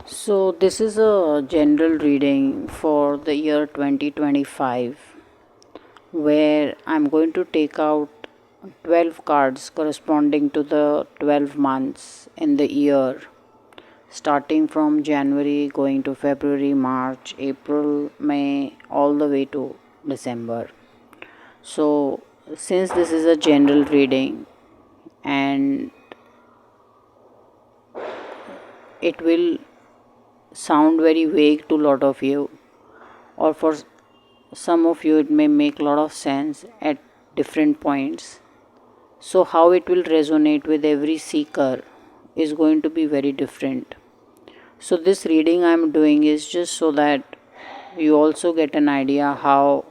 So, this is a general reading for the year 2025 where I'm going to take out 12 cards corresponding to the 12 months in the year, starting from January going to February, March, April, May, all the way to December. So, since this is a general reading and it will sound very vague to a lot of you, or for some of you it may make a lot of sense at different points. So how it will resonate with every seeker is going to be very different. So this reading I am doing is just so that you also get an idea how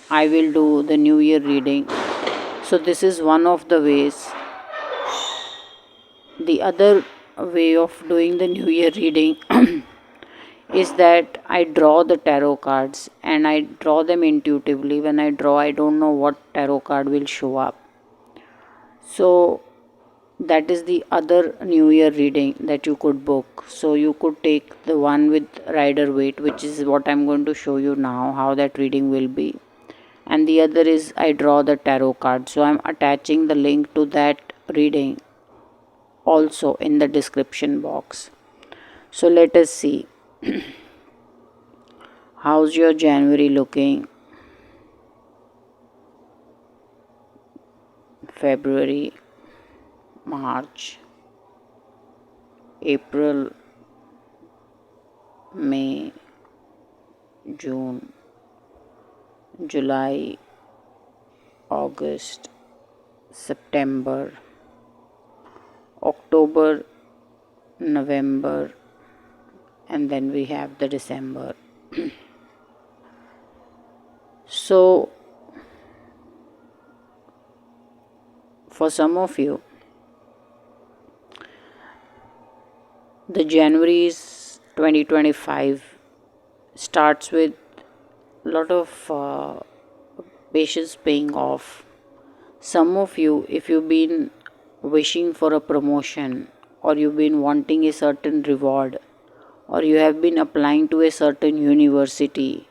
I will do the new year reading. So this is one of the ways. The other way of doing the new year reading is that I draw the tarot cards and I draw them intuitively. When I draw, I don't know what tarot card will show up. So, that is the other new year reading that you could book. So, you could take the one with Rider Waite, which is what I'm going to show you now, how that reading will be. And the other is I draw the tarot card. So, I'm attaching the link to that reading also in the description box. So, let us see. How's your January looking? February, March, April, May, June, July, August, September, October, November, and then we have the December. So, for some of you, the January's 2025 starts with a lot of patience paying off. Some of you, if you've been wishing for a promotion, or you've been wanting a certain reward, or you have been applying to a certain university,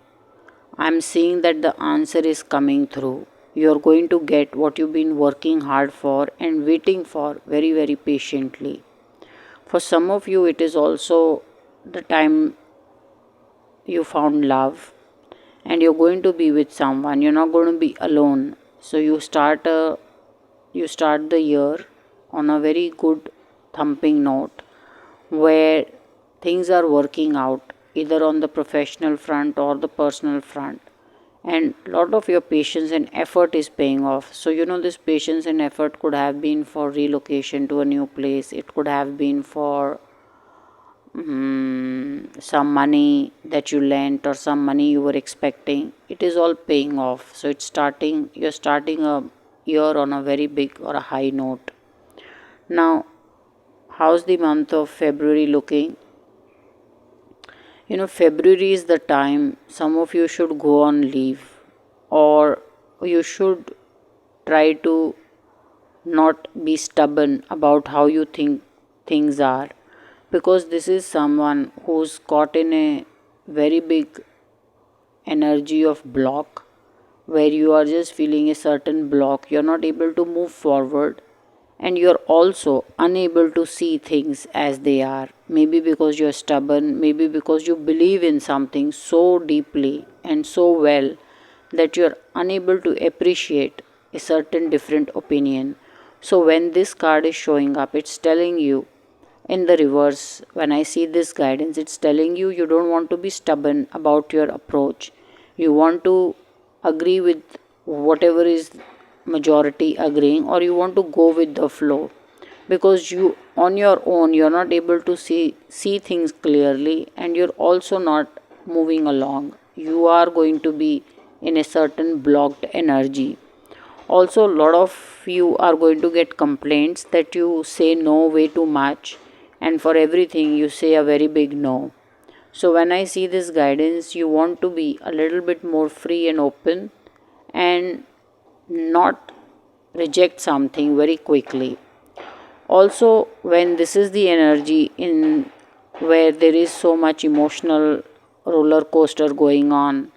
I'm seeing that the answer is coming through. You're going to get what you've been working hard for and waiting for very, very patiently. For some of you, it is also the time you found love and you're going to be with someone. You're not going to be alone. So you start the year on a very good thumping note where things are working out either on the professional front or the personal front, and a lot of your patience and effort is paying off. So this patience and effort could have been for relocation to a new place, it could have been for some money that you lent or some money you were expecting. It is all paying off. So you're starting a year on a very big or a high note. Now, how's the month of February looking? February is the time some of you should go on leave, or you should try to not be stubborn about how you think things are, because this is someone who's caught in a very big energy of block where you are just feeling a certain block. You're not able to move forward and you're also unable to see things as they are. Maybe because you're stubborn, maybe because you believe in something so deeply and so well that you're unable to appreciate a certain different opinion. So, when this card is showing up, it's telling you in the reverse. When I see this guidance, it's telling you you don't want to be stubborn about your approach. You want to agree with whatever is majority agreeing, or you want to go with the flow, because you on your own you're not able to see things clearly, and you're also not moving along. You are going to be in a certain blocked energy. Also, a lot of you are going to get complaints that you say no way too much, and for everything you say a very big no. So, when I see this guidance, you want to be a little bit more free and open and not reject something very quickly. Also, when this is the energy in where there is so much emotional roller coaster going on.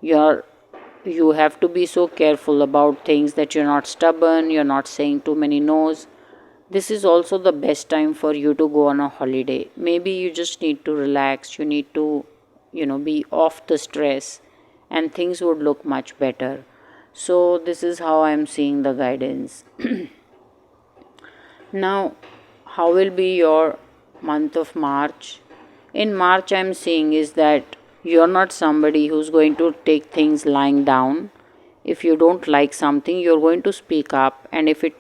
You're you have to be so careful about things that you're not stubborn, you're not saying too many no's. This is also the best time for you to go on a holiday. Maybe you just need to relax, you need to, be off the stress, and things would look much better. So this is how I'm seeing the guidance. Now, how will be your month of March? In March, I'm seeing is that you're not somebody who's going to take things lying down. If you don't like something, you're going to speak up, and if it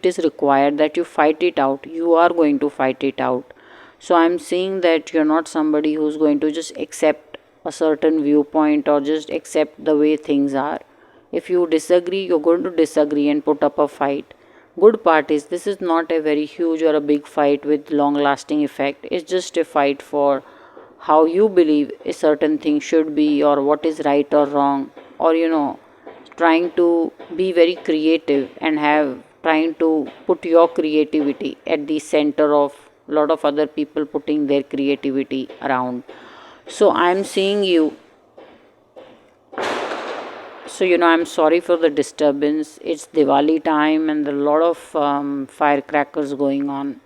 is required that you fight it out, you are going to fight it out. So I'm seeing that you're not somebody who's going to just accept a certain viewpoint or just accept the way things are. If you disagree, you're going to disagree and put up a fight. Good part is this is not a very huge or a big fight with long lasting effect. It's just a fight for how you believe a certain thing should be, or what is right or wrong, or trying to be very creative and have trying to put your creativity at the center of a lot of other people putting their creativity around. So I'm seeing you. So I'm sorry for the disturbance. It's Diwali time and a lot of firecrackers going on.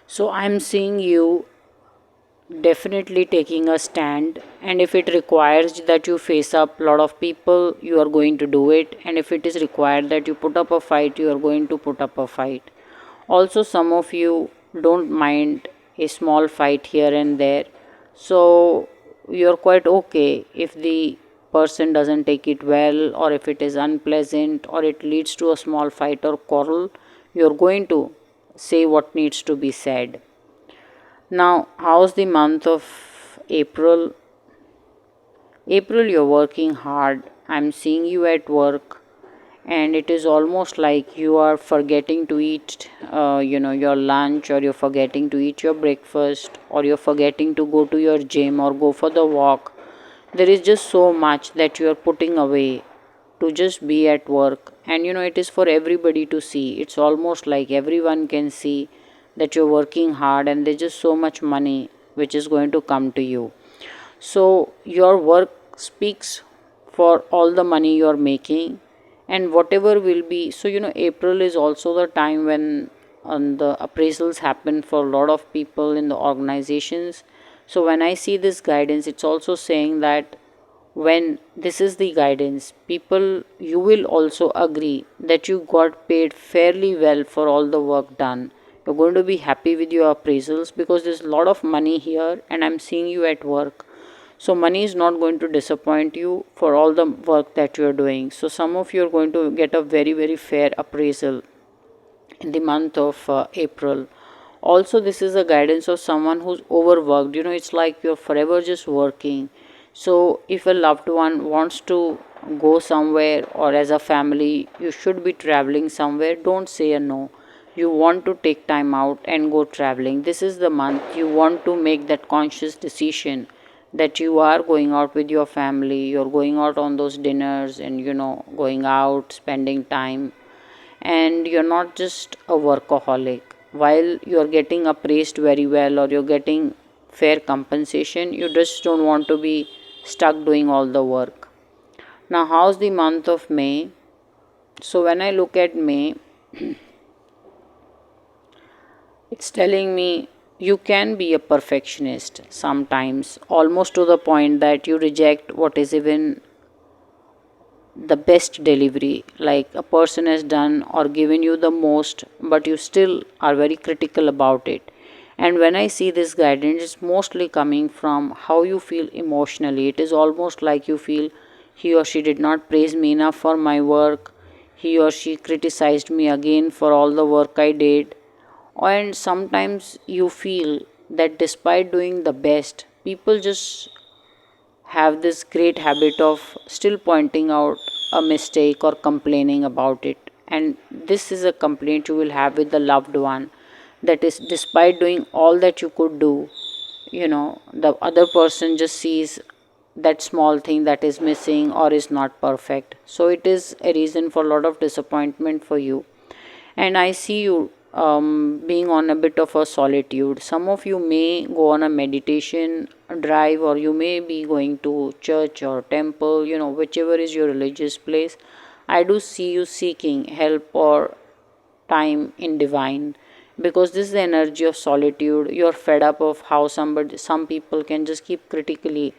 So I'm seeing you definitely taking a stand, and if it requires that you face up a lot of people, you are going to do it, and if it is required that you put up a fight, you are going to put up a fight. Also, some of you don't mind a small fight here and there, so you're quite okay if the person doesn't take it well, or if it is unpleasant, or it leads to a small fight or quarrel. You're going to say what needs to be said. Now, how's the month of April? April, you're working hard. I'm seeing you at work, and it is almost like you are forgetting to eat, your lunch, or you're forgetting to eat your breakfast, or you're forgetting to go to your gym or go for the walk. There is just so much that you are putting away to just be at work, and it is for everybody to see. It's almost like everyone can see that you're working hard, and there's just so much money which is going to come to you. So your work speaks for all the money you're making, and whatever will be. So April is also the time when the appraisals happen for a lot of people in the organizations. So when I see this guidance, it's also saying that when this is the guidance, people, you will also agree that you got paid fairly well for all the work done. You're going to be happy with your appraisals because there's a lot of money here, and I'm seeing you at work. So money is not going to disappoint you for all the work that you are doing. So some of you are going to get a very, very fair appraisal in the month of April. Also, this is a guidance of someone who's overworked. It's like you're forever just working. So if a loved one wants to go somewhere, or as a family you should be traveling somewhere, don't say a no. You want to take time out and go traveling. This is the month you want to make that conscious decision that you are going out with your family, you're going out on those dinners, and going out, spending time, and you're not just a workaholic. While you're getting appraised very well, or you're getting fair compensation, you just don't want to be stuck doing all the work. Now, how's the month of May? So when I look at May, it's telling me you can be a perfectionist sometimes, almost to the point that you reject what is even the best delivery, like a person has done or given you the most, but you still are very critical about it. And when I see this guidance, it's mostly coming from how you feel emotionally. It is almost like you feel he or she did not praise me enough for my work, he or she criticized me again for all the work I did. And sometimes you feel that despite doing the best, people just have this great habit of still pointing out a mistake or complaining about it. And this is a complaint you will have with the loved one, that is, despite doing all that you could do, the other person just sees that small thing that is missing or is not perfect. So it is a reason for a lot of disappointment for you. And I see you being on a bit of a solitude. Some of you may go on a meditation drive, or you may be going to church or temple, whichever is your religious place. I do see you seeking help or time in divine, because this is the energy of solitude. You're fed up of how some people can just keep critically,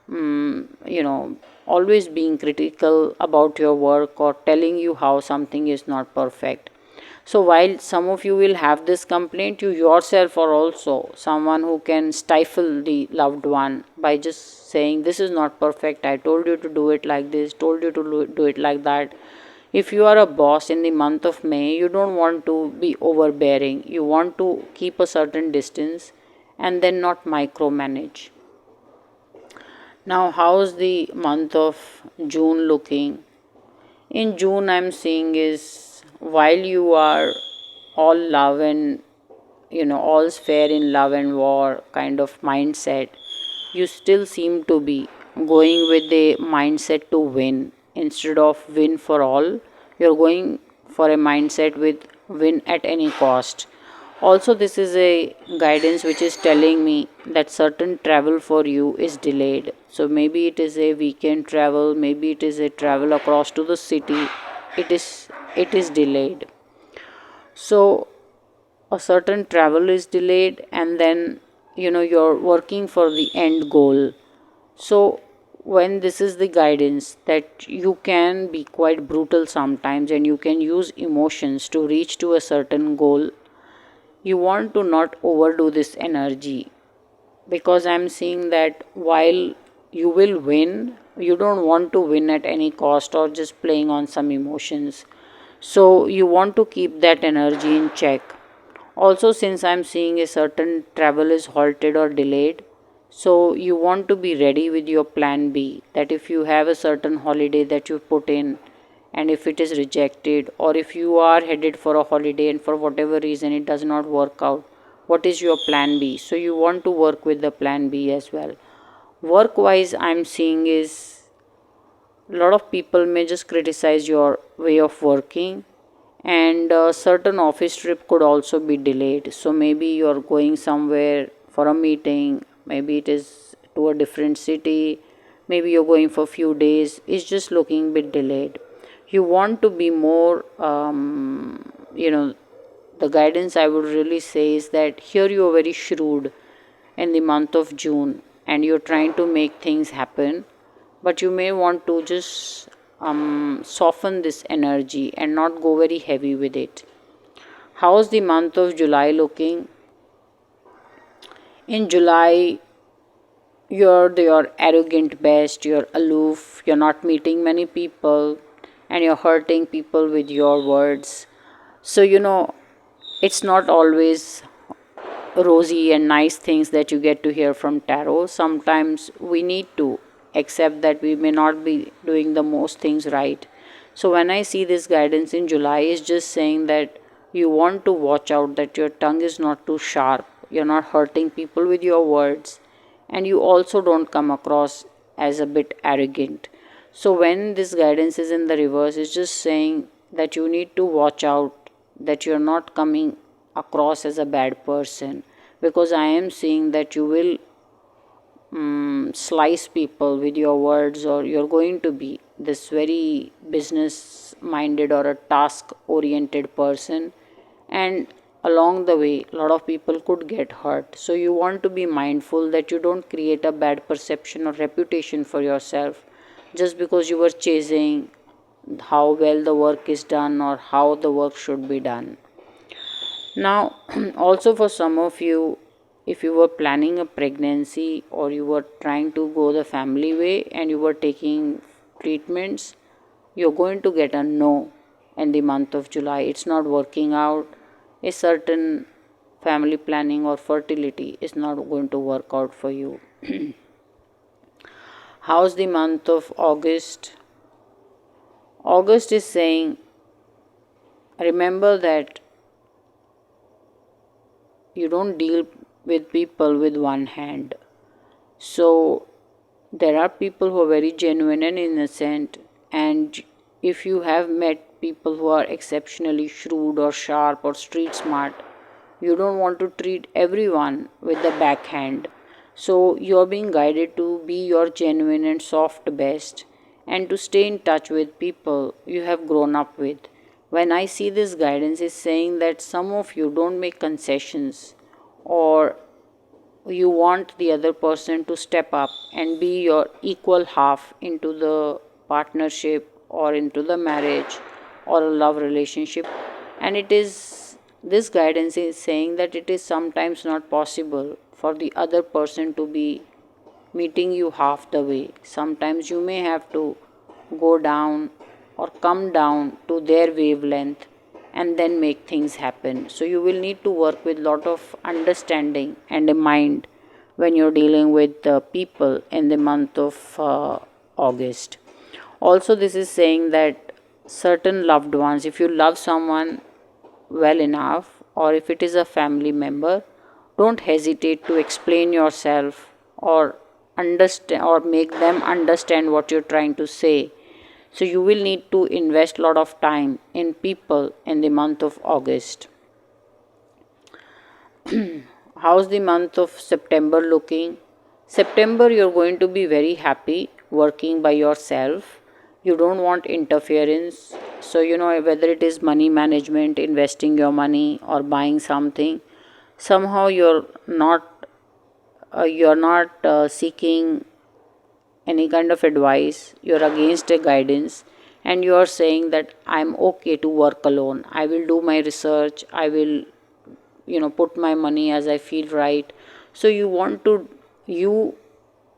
mm, you know always being critical about your work or telling you how something is not perfect. So while some of you will have this complaint, you yourself are also someone who can stifle the loved one by just saying, this is not perfect, I told you to do it like this, told you to do it like that. If you are a boss in the month of May, you don't want to be overbearing. You want to keep a certain distance and then not micromanage. Now, how's the month of June looking? In June, I'm seeing is while you are all love and all's fair in love and war kind of mindset, you still seem to be going with the mindset to win instead of win for all. You're going for a mindset with win at any cost. Also, this is a guidance which is telling me that certain travel for you is delayed. So maybe it is a weekend travel, maybe it is a travel across to the city. It is delayed. So a certain travel is delayed, and then you're working for the end goal. So when this is the guidance that you can be quite brutal sometimes and you can use emotions to reach to a certain goal, you want to not overdo this energy, because I'm seeing that while you will win, you don't want to win at any cost or just playing on some emotions. So you want to keep that energy in check. Also, since I'm seeing a certain travel is halted or delayed, so you want to be ready with your plan B, that if you have a certain holiday that you put in, and if it is rejected, or if you are headed for a holiday and for whatever reason it does not work out, what is your plan B? So you want to work with the plan B as well. Work wise, I'm seeing is a lot of people may just criticize your way of working, and a certain office trip could also be delayed. So maybe you're going somewhere for a meeting, maybe it is to a different city, maybe you're going for a few days, it's just looking a bit delayed. You want to be more, the guidance I would really say is that here you are very shrewd in the month of June and you're trying to make things happen, but you may want to just soften this energy and not go very heavy with it. How's the month of July looking? In July, you're your arrogant best, you're aloof, you're not meeting many people, and you're hurting people with your words. So, it's not always rosy and nice things that you get to hear from tarot. Sometimes we need to accept that we may not be doing the most things right. So when I see this guidance in July, is just saying that you want to watch out that your tongue is not too sharp, you're not hurting people with your words, and you also don't come across as a bit arrogant. So when this guidance is in the reverse, it's just saying that you need to watch out that you're not coming across as a bad person, because I am seeing that you will slice people with your words, or you're going to be this very business minded or a task oriented person, and along the way a lot of people could get hurt. So you want to be mindful that you don't create a bad perception or reputation for yourself just because you were chasing how well the work is done or how the work should be done. Now, also for some of you, if you were planning a pregnancy or you were trying to go the family way and you were taking treatments, you're going to get a no in the month of July. It's not working out. A certain family planning or fertility is not going to work out for you. How's the month of August? August is saying, remember that you don't deal with people with one hand. So there are people who are very genuine and innocent, and if you have met people who are exceptionally shrewd or sharp or street smart. You don't want to treat everyone with the backhand. So you're being guided to be your genuine and soft best and to stay in touch with people you have grown up with. When I see this guidance is saying that some of you don't make concessions, or you want the other person to step up and be your equal half into the partnership or into the marriage or a love relationship. And it is, this guidance is saying that it is sometimes not possible for the other person to be meeting you half the way. Sometimes you may have to go down or come down to their wavelength and then make things happen. So you will need to work with lot of understanding and a mind when you're dealing with people in the month of August. Also, this is saying that certain loved ones, if you love someone well enough, or if it is a family member, don't hesitate to explain yourself or understand or make them understand what you're trying to say. So you will need to invest a lot of time in people in the month of August. How's the month of September looking? September, you're going to be very happy working by yourself. You don't want interference. So, whether it is money management, investing your money, or buying something, somehow you're not seeking any kind of advice. You're against a guidance, and you are saying that I'm okay to work alone. I will do my research. I will put my money as I feel right. So you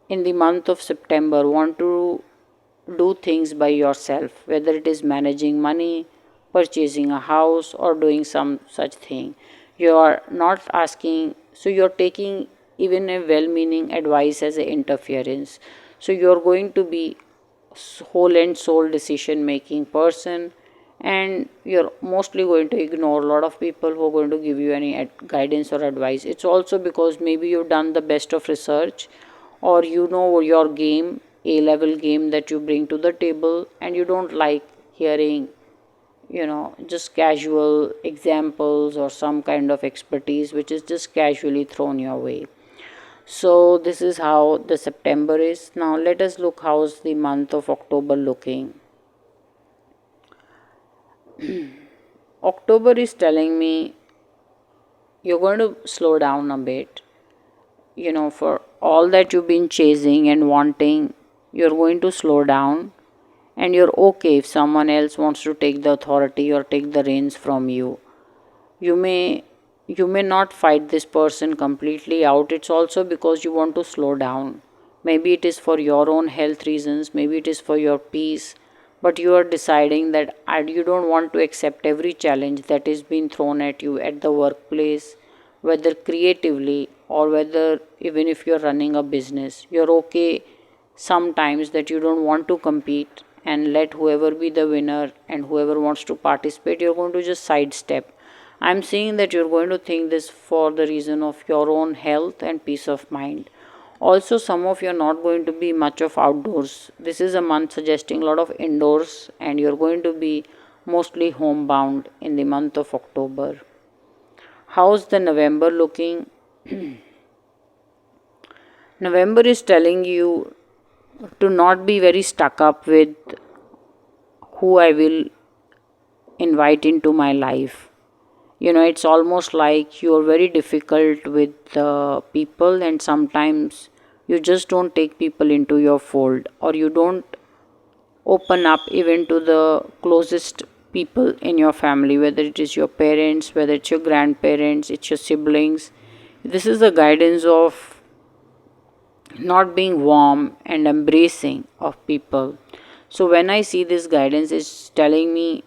in the month of September want to do things by yourself, whether it is managing money, purchasing a house, or doing some such thing. You are not asking, so you're taking even a well meaning advice as an interference. So you're going to be whole and soul decision making person, and you're mostly going to ignore a lot of people who are going to give you any guidance or advice. It's also because maybe you've done the best of research, or your game, A level game that you bring to the table, and you don't like hearing just casual examples or some kind of expertise which is just casually thrown your way. So this is how the September is. Now let us look how's the month of October looking. October is telling me you're going to slow down a bit. For all that you've been chasing and wanting, you're going to slow down, and you're okay if someone else wants to take the authority or take the reins from you. You may not fight this person completely out. It's also because you want to slow down. Maybe it is for your own health reasons, maybe it is for your peace, but you are deciding that you don't want to accept every challenge that is being thrown at you at the workplace, whether creatively or whether even if you're running a business. You're okay sometimes that you don't want to compete and let whoever be the winner, and whoever wants to participate, you're going to just sidestep. I'm seeing that you're going to think this for the reason of your own health and peace of mind. Also, some of you are not going to be much of outdoors. This is a month suggesting a lot of indoors, and you're going to be mostly homebound in the month of October. How's the November looking? November is telling you to not be very stuck up with who I will invite into my life. It's almost like you're very difficult with people, and sometimes you just don't take people into your fold, or you don't open up even to the closest people in your family, whether it is your parents, whether it's your grandparents, it's your siblings. This is the guidance of not being warm and embracing of people. So when I see this guidance, it's telling me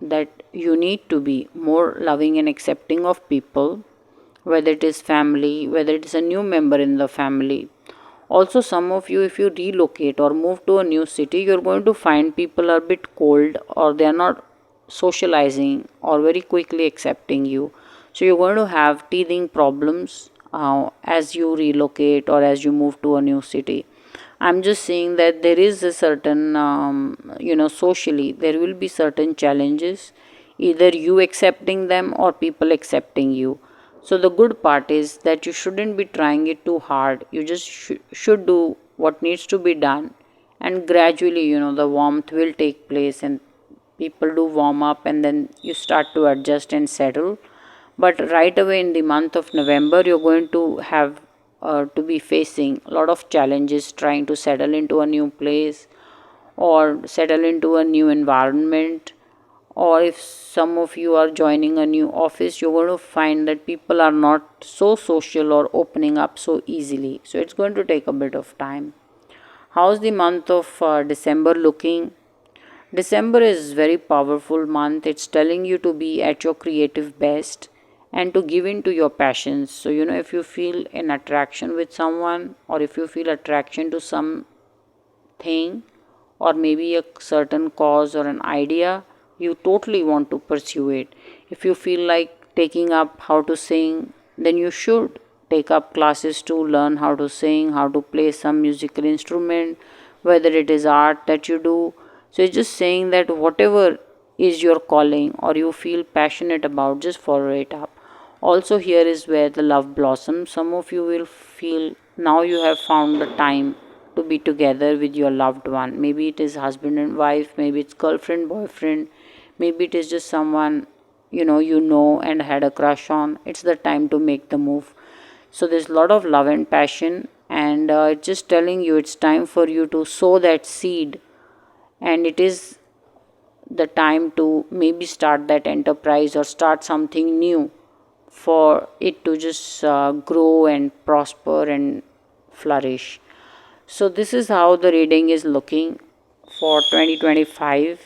that you need to be more loving and accepting of people, whether it is family, whether it is a new member in the family. Also, some of you, if you relocate or move to a new city, you're going to find people are a bit cold, or they are not socializing or very quickly accepting you. So you're going to have teething problems as you relocate or as you move to a new city. I'm just saying that there is a certain, socially, there will be certain challenges, either you accepting them or people accepting you. So, the good part is that you shouldn't be trying it too hard. You just should do what needs to be done, and gradually, the warmth will take place, and people do warm up, and then you start to adjust and settle. But right away in the month of November, you're going to have to be facing a lot of challenges trying to settle into a new place or settle into a new environment. Or if some of you are joining a new office, you're going to find that people are not so social or opening up so easily. So it's going to take a bit of time. How's the month of December looking? December is very powerful month. It's telling you to be at your creative best and to give in to your passions. So if you feel an attraction with someone, or if you feel attraction to something, or maybe a certain cause or an idea, you totally want to pursue it. If you feel like taking up how to sing, then you should take up classes to learn how to sing, how to play some musical instrument, whether it is art that you do. So it's just saying that whatever is your calling or you feel passionate about, just follow it up. Also, here is where the love blossoms. Some of you will feel now you have found the time to be together with your loved one. Maybe it is husband and wife, maybe it's girlfriend, boyfriend, maybe it is just someone you know and had a crush on. It's the time to make the move. So there's a lot of love and passion, and it's just telling you it's time for you to sow that seed, and it is the time to maybe start that enterprise or start something new for it to just grow and prosper and flourish. So, this is how the reading is looking for 2025.